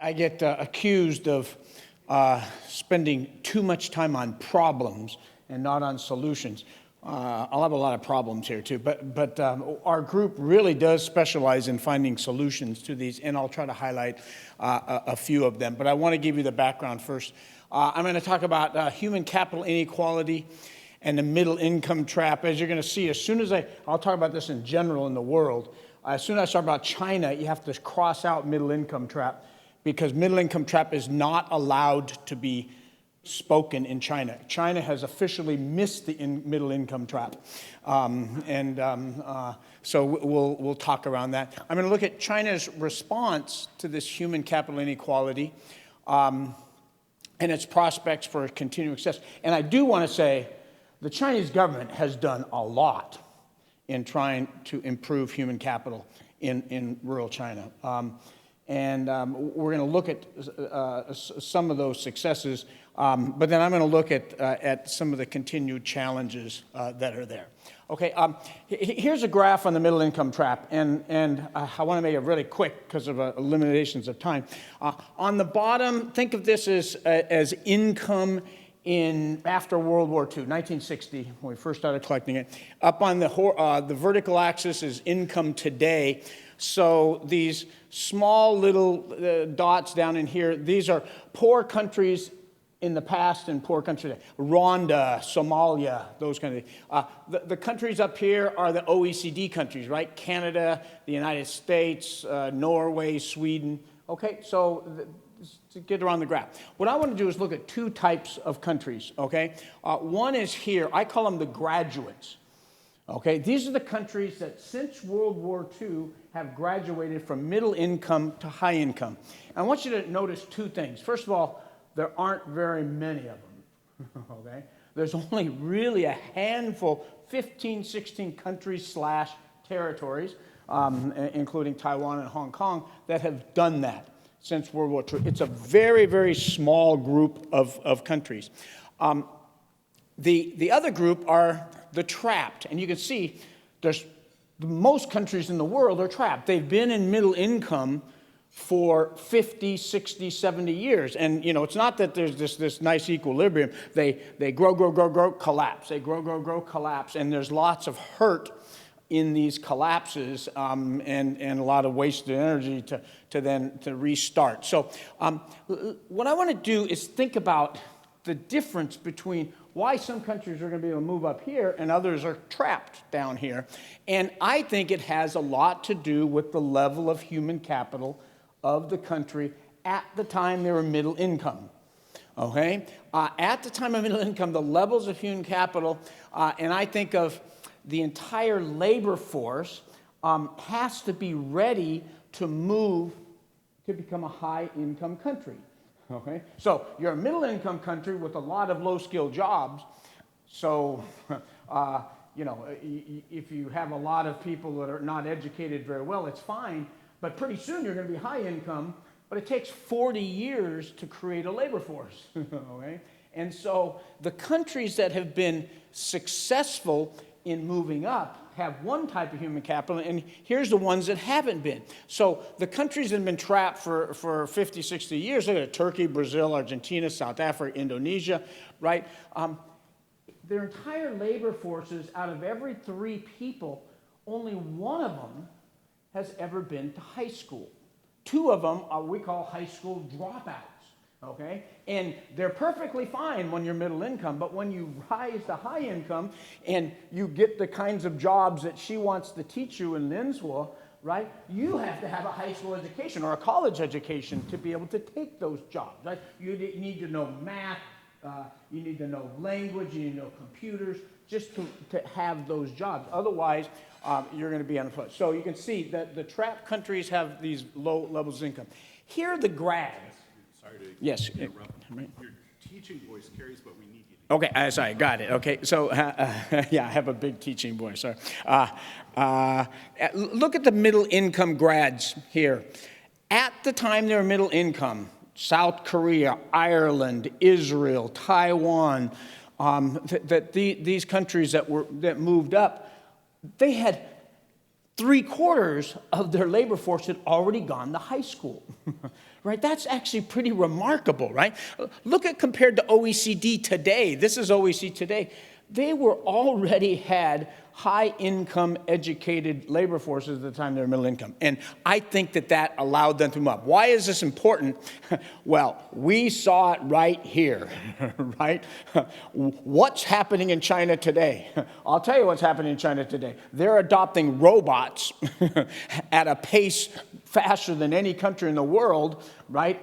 I get accused of spending too much time on problems and not on solutions. I'll have a lot of problems here too, but our group really does specialize in finding solutions to these, and I'll try to highlight a few of them. But I want to give you the background first. I'm going to talk about human capital inequality and the middle income trap. As you're going to see, as soon as I'll talk about this in general in the world. As soon as I talk about China, you have to cross out middle income trap, because middle income trap is not allowed to be spoken in China. China has officially missed the middle income trap. So we'll talk around that. I'm going to look at China's response to this human capital inequality and its prospects for continuing success. And I do want to say the Chinese government has done a lot in trying to improve human capital in rural China. We're going to look at some of those successes, but then I'm going to look at some of the continued challenges that are there. Okay, here's a graph on the middle income trap, and I want to make it really quick because of limitations of time. On the bottom, think of this as income after World War II, 1960, when we first started collecting it. Up on the vertical axis is income today. So these small little dots down in here, these are poor countries in the past and poor countries today. Rwanda, Somalia, those kind of things. The countries up here are the OECD countries, right? Canada, the United States, Norway, Sweden. Okay, so to get around the graph. What I want to do is look at two types of countries, okay? One is here. I call them the graduates. Okay, these are the countries that since World War II have graduated from middle income to high income. I want you to notice two things. First of all, there aren't very many of them, okay? There's only really a handful, 15, 16 countries / territories, including Taiwan and Hong Kong, that have done that since World War II. It's a very, very small group of countries. The other group are the trapped, and you can see most countries in the world are trapped. They've been in middle income for 50, 60, 70 years. And, you know, it's not that there's this nice equilibrium. They grow, collapse. They grow, collapse. And there's lots of hurt in these collapses and a lot of wasted energy to restart. So what I want to do is think about the difference between why some countries are going to be able to move up here and others are trapped down here. And I think it has a lot to do with the level of human capital of the country at the time they were middle income. Okay? At the time of middle income, the levels of human capital, and I think of the entire labor force, has to be ready to move to become a high-income country. Okay, so you're a middle-income country with a lot of low-skilled jobs. So, you know, if you have a lot of people that are not educated very well, it's fine. But pretty soon you're going to be high-income. But it takes 40 years to create a labor force. Okay, and so the countries that have been successful in moving up have one type of human capital, and here's the ones that haven't been. So the countries that have been trapped for 50, 60 years, look at Turkey, Brazil, Argentina, South Africa, Indonesia, right? Their entire labor forces, out of every 3 people, only one of them has ever been to high school. 2 of them are we call high school dropouts. Okay, and they're perfectly fine when you're middle income, but when you rise to high income and you get the kinds of jobs that she wants to teach you in Linswa, right, you have to have a high school education or a college education to be able to take those jobs, right? You need to know math, you need to know language, you need to know computers, just to have those jobs. Otherwise, you're going to be unemployed. So you can see that the trapped countries have these low levels of income. Here are the grads. Yes. Interrupt. Your teaching voice carries, but we need you to. Okay, sorry, got it. Okay, so yeah, I have a big teaching voice. Sorry. Look at the middle income grads here. At the time they were middle income, South Korea, Ireland, Israel, Taiwan, these countries that moved up, they had 3/4 of their labor force had already gone to high school, right? That's actually pretty remarkable, right? Look at compared to OECD today. This is OECD today. They were already had high-income, educated labor forces at the time they were middle income. And I think that allowed them to move up. Why is this important? Well, we saw it right here, right? What's happening in China today? I'll tell you what's happening in China today. They're adopting robots at a pace faster than any country in the world, right?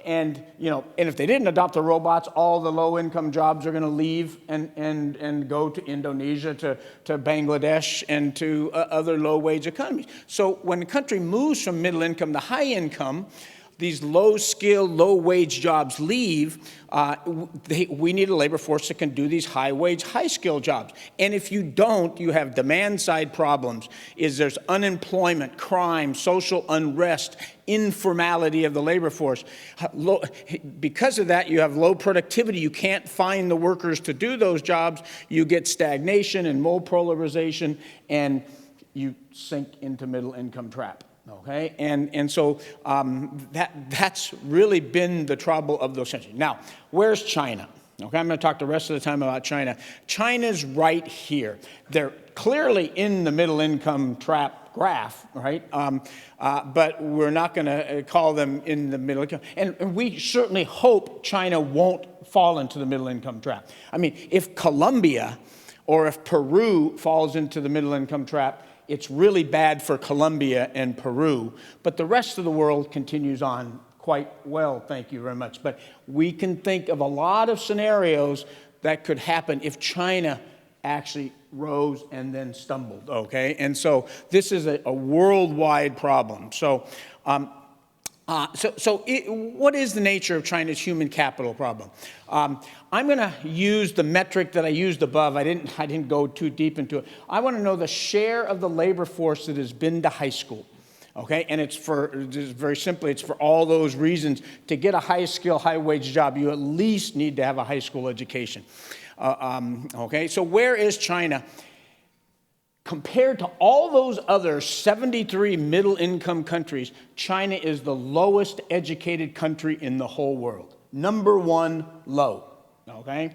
And if they didn't adopt the robots, all the low-income jobs are going to leave and go to Indonesia, to Bangladesh, and to other low-wage economies. So when a country moves from middle income to high income, these low-skilled, low-wage jobs leave. We need a labor force that can do these high-wage, high-skilled jobs. And if you don't, you have demand-side problems. There's unemployment, crime, social unrest, informality of the labor force. Because of that, you have low productivity. You can't find the workers to do those jobs. You get stagnation and more polarization, and you sink into middle-income trap. Okay, and so that's really been the trouble of those centuries. Now, where's China? Okay, I'm going to talk the rest of the time about China. China's right here. They're clearly in the middle income trap graph, right? But we're not going to call them in the middle income. And we certainly hope China won't fall into the middle income trap. I mean, if Colombia or if Peru falls into the middle income trap, it's really bad for Colombia and Peru, but the rest of the world continues on quite well, thank you very much. But we can think of a lot of scenarios that could happen if China actually rose and then stumbled, okay? And so this is a worldwide problem. What is the nature of China's human capital problem? I'm going to use the metric that I used above. I didn't go too deep into it. I want to know the share of the labor force that has been to high school. Okay, and very simply, it's for all those reasons. To get a high-skill, high-wage job, you at least need to have a high school education. Okay, so where is China? Compared to all those other 73 middle-income countries, China is the lowest educated country in the whole world. Number one, low, okay?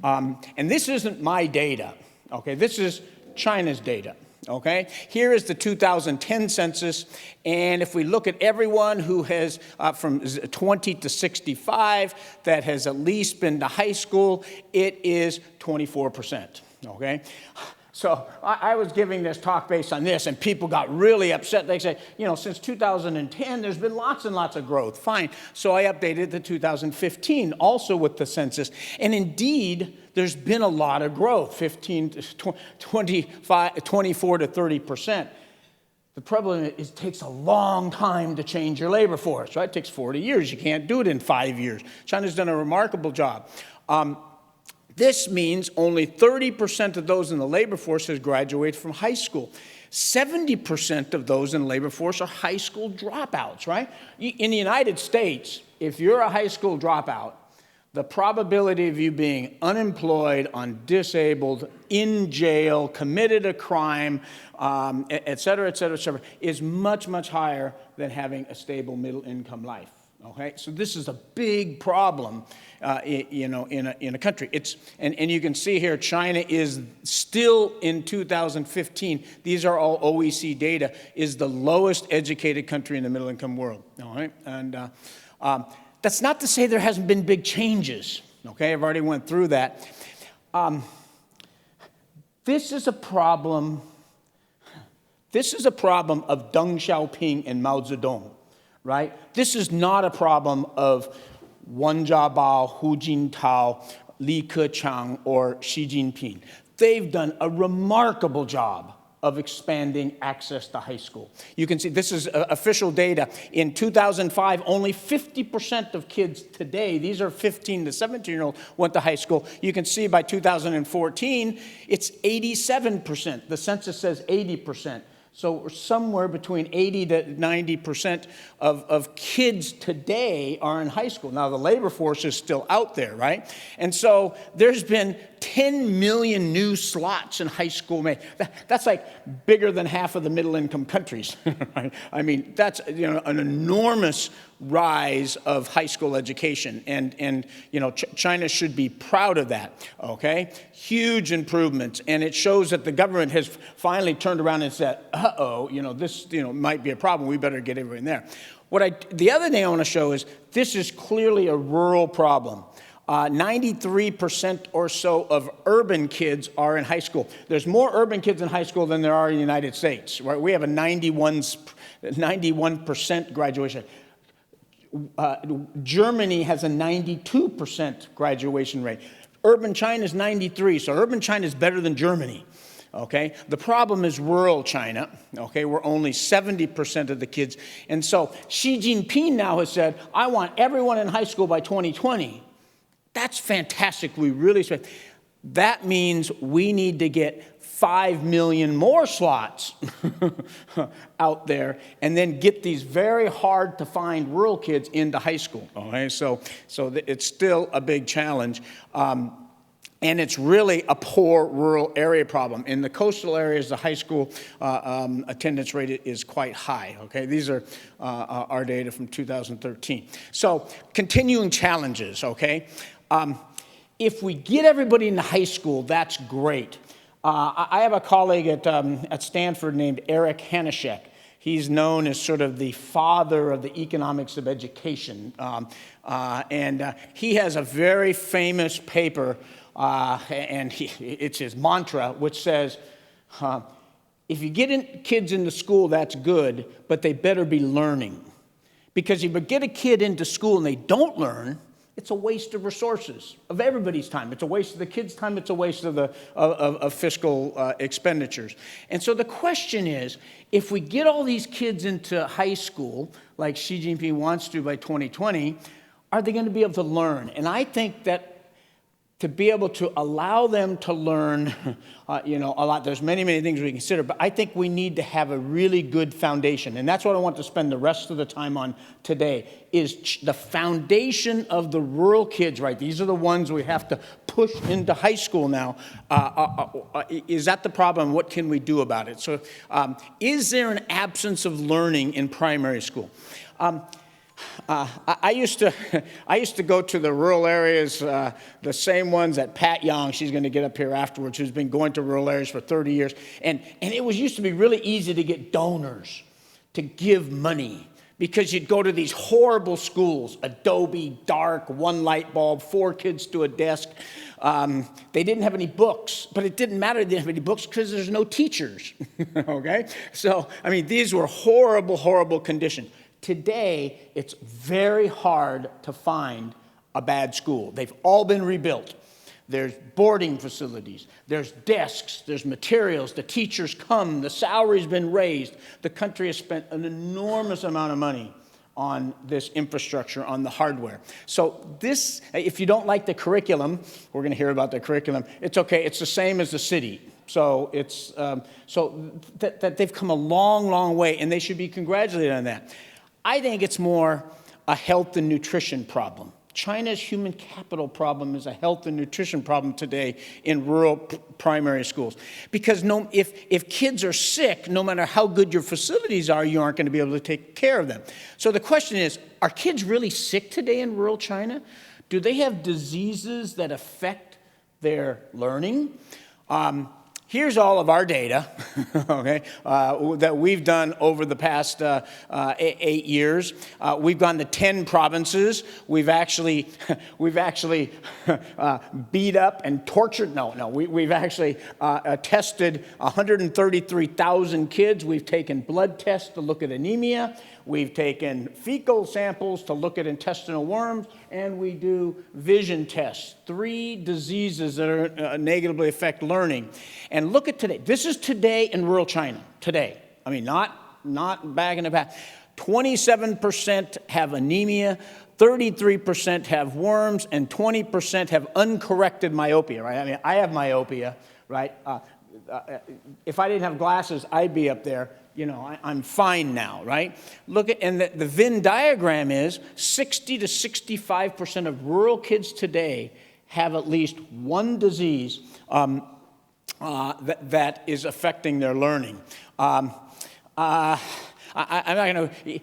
And this isn't my data, okay? This is China's data, okay? Here is the 2010 census, and if we look at everyone who has, from 20 to 65, that has at least been to high school, it is 24%, okay? So I was giving this talk based on this, and people got really upset. They say, since 2010, there's been lots and lots of growth. Fine. So I updated the 2015, also with the census. And indeed, there's been a lot of growth, 24 to 30%. The problem is it takes a long time to change your labor force, right? It takes 40 years. You can't do it in 5 years. China's done a remarkable job. This means only 30% of those in the labor force has graduated from high school. 70% of those in the labor force are high school dropouts, right? In the United States, if you're a high school dropout, the probability of you being unemployed, disabled, in jail, committed a crime, et cetera, is much, much higher than having a stable middle-income life. Okay, so this is a big problem, in a country. And you can see here, China is still in 2015. These are all OECD data. Is the lowest educated country in the middle-income world. All right, and that's not to say there hasn't been big changes. Okay, I've already went through that. This is a problem. This is a problem of Deng Xiaoping and Mao Zedong. Right? This is not a problem of Wen Jiabao, Hu Jintao, Li Keqiang, or Xi Jinping. They've done a remarkable job of expanding access to high school. You can see this is official data. In 2005, only 50% of kids today, these are 15 to 17-year-olds, went to high school. You can see by 2014, it's 87%. The census says 80%. So we're somewhere between 80 to 90% of kids today are in high school. Now, the labor force is still out there, right? And so there's been 10 million new slots in high school. That's like bigger than half of the middle-income countries. Right? I mean, that's an enormous rise of high school education, and China should be proud of that. Okay, huge improvements, and it shows that the government has finally turned around and said, this might be a problem. We better get everyone there. The other thing I want to show is this is clearly a rural problem. 93% or so of urban kids are in high school. There's more urban kids in high school than there are in the United States. Right? We have a 91% graduation. Germany has a 92% graduation rate. Urban China is 93, so urban China is better than Germany. Okay, the problem is rural China. Okay, we're only 70% of the kids, and so Xi Jinping now has said, "I want everyone in high school by 2020." That's fantastic. That means we need to get 5 million more slots out there, and then get these very hard to find rural kids into high school. Okay, so it's still a big challenge. And it's really a poor rural area problem. In the coastal areas, the high school attendance rate is quite high. Okay, these are our data from 2013. So continuing challenges. Okay, if we get everybody into high school, that's great. I have a colleague at Stanford named Eric Hanishek. He's known as sort of the father of the economics of education, and he has a very famous paper. It's his mantra, which says, if you get kids into school, that's good, but they better be learning. Because if you get a kid into school and they don't learn, it's a waste of resources, of everybody's time. It's a waste of the kids' time. It's a waste of fiscal expenditures. And so the question is, if we get all these kids into high school, like Xi Jinping wants to by 2020, are they going to be able to learn? And I think that to be able to allow them to learn, a lot. There's many, many things we consider, but I think we need to have a really good foundation. And that's what I want to spend the rest of the time on today, is the foundation of the rural kids, right? These are the ones we have to push into high school now. Is that the problem? What can we do about it? So is there an absence of learning in primary school? I used to go to the rural areas, the same ones that Pat Young, she's going to get up here afterwards, who's been going to rural areas for 30 years. And it used to be really easy to get donors to give money, because you'd go to these horrible schools, Adobe, dark, one light bulb, 4 kids to a desk. They didn't have any books, but it didn't matter they didn't have any books because there's no teachers. Okay? So, these were horrible, horrible conditions. Today, it's very hard to find a bad school. They've all been rebuilt. There's boarding facilities, there's desks, there's materials, the teachers come, the salary's been raised. The country has spent an enormous amount of money on this infrastructure, on the hardware. So this, if you don't like the curriculum, we're going to hear about the curriculum, it's okay, it's the same as the city. So it's that they've come a long, long way, and they should be congratulated on that. I think it's more a health and nutrition problem. China's human capital problem is a health and nutrition problem today in rural primary schools. Because if kids are sick, no matter how good your facilities are, you aren't going to be able to take care of them. So the question is, are kids really sick today in rural China? Do they have diseases that affect their learning? Here's all of our data, okay, that we've done over the past 8 years. We've gone to 10 provinces. We've actually beat up and tortured. We've actually tested 133,000 kids. We've taken blood tests to look at anemia. We've taken fecal samples to look at intestinal worms, and we do vision tests, 3 diseases that are negatively affect learning. And look at today. This is today in rural China, today. Not back in the past. 27% have anemia, 33% have worms, and 20% have uncorrected myopia, right? I have myopia, right? If I didn't have glasses, I'd be up there. I'm fine now, right? Look at, and the Venn diagram is 60 to 65% of rural kids today have at least one disease that is affecting their learning. I'm not going to,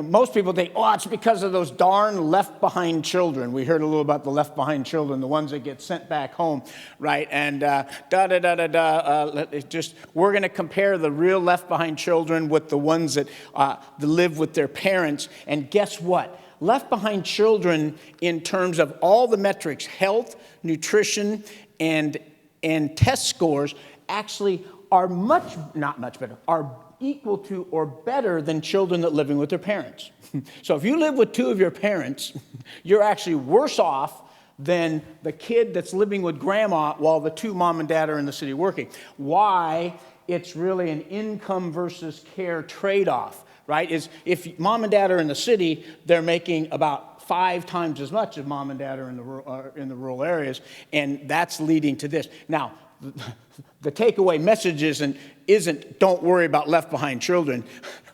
most people think, oh, it's because of those darn left-behind children. We heard a little about the left-behind children, the ones that get sent back home, right? And we're going to compare the real left-behind children with the ones that live with their parents. And guess what? Left-behind children, in terms of all the metrics, health, nutrition, and test scores, actually are not much better, are equal to or better than children that living with their parents. So if you live with two of your parents, you're actually worse off than the kid that's living with grandma while the two mom and dad are in the city working. Why? It's really an income versus care trade-off, right? Is if mom and dad are in the city, they're making about 5 times as much as mom and dad are in the rural areas, and that's leading to this. Now, the takeaway message isn't don't worry about left-behind children.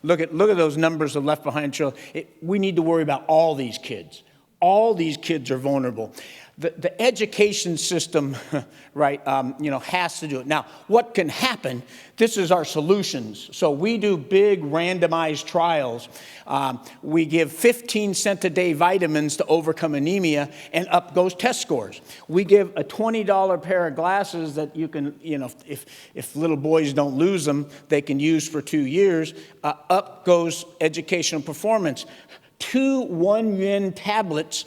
Look at those numbers of left-behind children. We need to worry about all these kids. All these kids are vulnerable. The education system, right, has to do it. Now, what can happen? This is our solutions. So we do big randomized trials. We give 15-cent-a-day vitamins to overcome anemia, and up goes test scores. We give a $20 pair of glasses that you can, if little boys don't lose them, they can use for 2 years. Up goes educational performance. 2 1-yuan tablets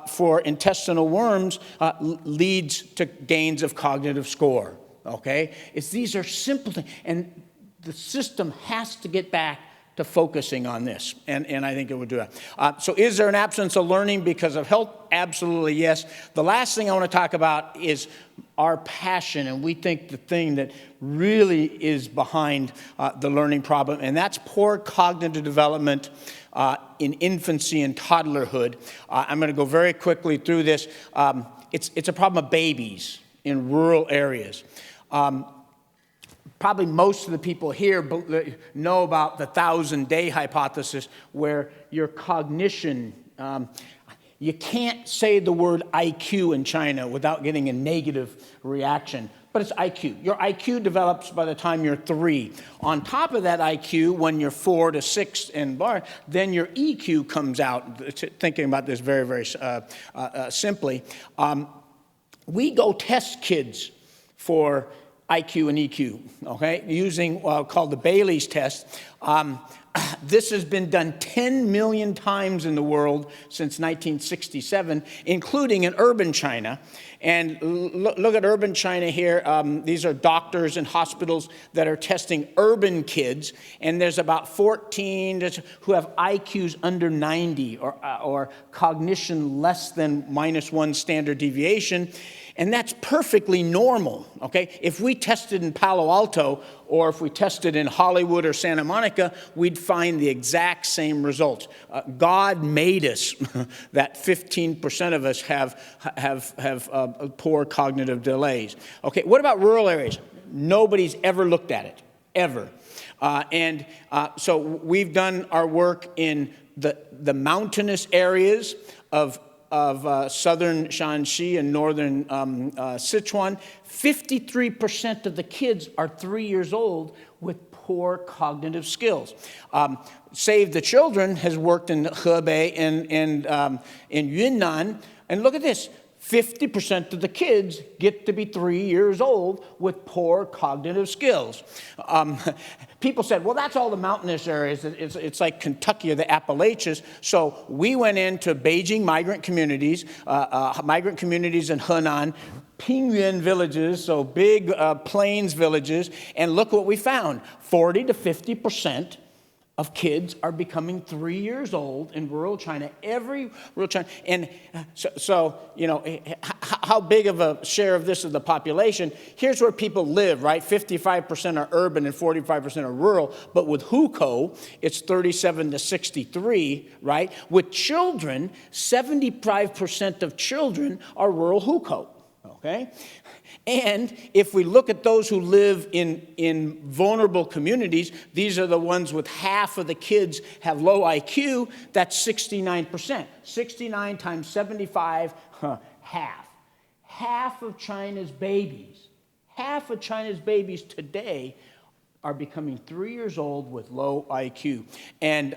for intestinal worms leads to gains of cognitive score, okay? These are simple things, and the system has to get back to focusing on this, and I think it would do that. So is there an absence of learning because of health? Absolutely, yes. The last thing I want to talk about is our passion, and we think the thing that really is behind the learning problem, and that's poor cognitive development in infancy and toddlerhood. I'm going to go very quickly through this. It's a problem of babies in rural areas. Probably most of the people here know about the 1,000-day hypothesis, where your cognition, you can't say the word IQ in China without getting a negative reaction. But it's IQ. Your IQ develops by the time you're 3. On top of that IQ, when you're 4 to 6 and then your EQ comes out. Thinking about this very, very simply, we go test kids for IQ and EQ, okay, using called the Bailey's test. This has been done 10 million times in the world since 1967, including in urban China. And look at urban China here. These are doctors and hospitals that are testing urban kids. And there's about 14 who have IQs under 90 or cognition less than -1 standard deviation. And that's perfectly normal, okay? If we tested in Palo Alto or if we tested in Hollywood or Santa Monica, we'd find the exact same results. God made us that 15% of us have poor cognitive delays. Okay, what about rural areas? Nobody's ever looked at it, ever. So we've done our work in the mountainous areas of southern Shanxi and northern Sichuan. 53% of the kids are 3 years old with poor cognitive skills. Save the Children has worked in Hebei and in Yunnan. And look at this. 50% of the kids get to be 3 years old with poor cognitive skills. People said, well, that's all the mountainous areas. It's like Kentucky or the Appalachians. So we went into Beijing migrant communities in Henan, Pingyuan villages, so big plains villages, and look what we found. 40 to 50% of kids are becoming 3 years old in rural China, every rural China. And so how big of a share of this is the population? Here's where people live, right? 55% are urban and 45% are rural. But with hukou, it's 37 to 63, right? With children, 75% of children are rural hukou, okay? And if we look at those who live in vulnerable communities, these are the ones with half of the kids have low IQ, that's 69%. 69 times 75, half. half of China's babies today are becoming 3 years old with low IQ. And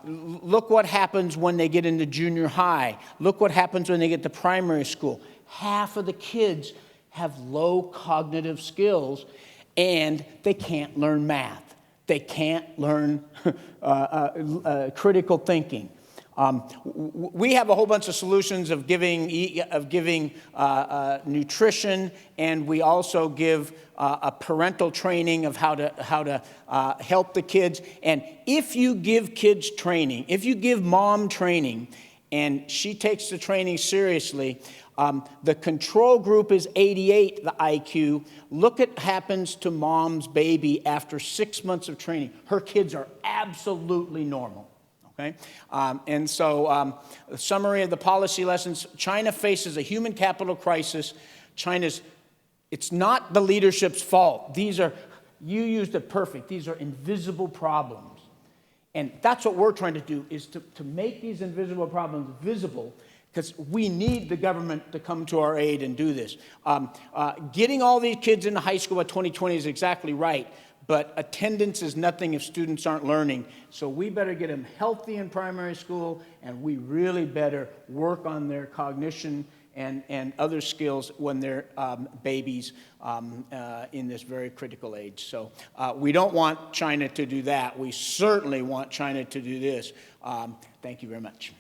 look what happens when they get into junior high. Look what happens when they get to primary school. Half of the kids have low cognitive skills, and they can't learn math. They can't learn critical thinking. We have a whole bunch of solutions of giving nutrition, and we also give a parental training of how to help the kids. And if you give kids training, if you give mom training, and she takes the training seriously, the control group is 88, the IQ. Look at what happens to mom's baby after 6 months of training. Her kids are absolutely normal. Okay? And so the summary of the policy lessons: China faces a human capital crisis. It's not the leadership's fault. You used it perfect. These are invisible problems. And that's what we're trying to do, is to make these invisible problems visible, because we need the government to come to our aid and do this. Getting all these kids into high school by 2020 is exactly right. But attendance is nothing if students aren't learning. So we better get them healthy in primary school, and we really better work on their cognition and other skills when they're babies in this very critical age. So we don't want China to do that. We certainly want China to do this. Thank you very much.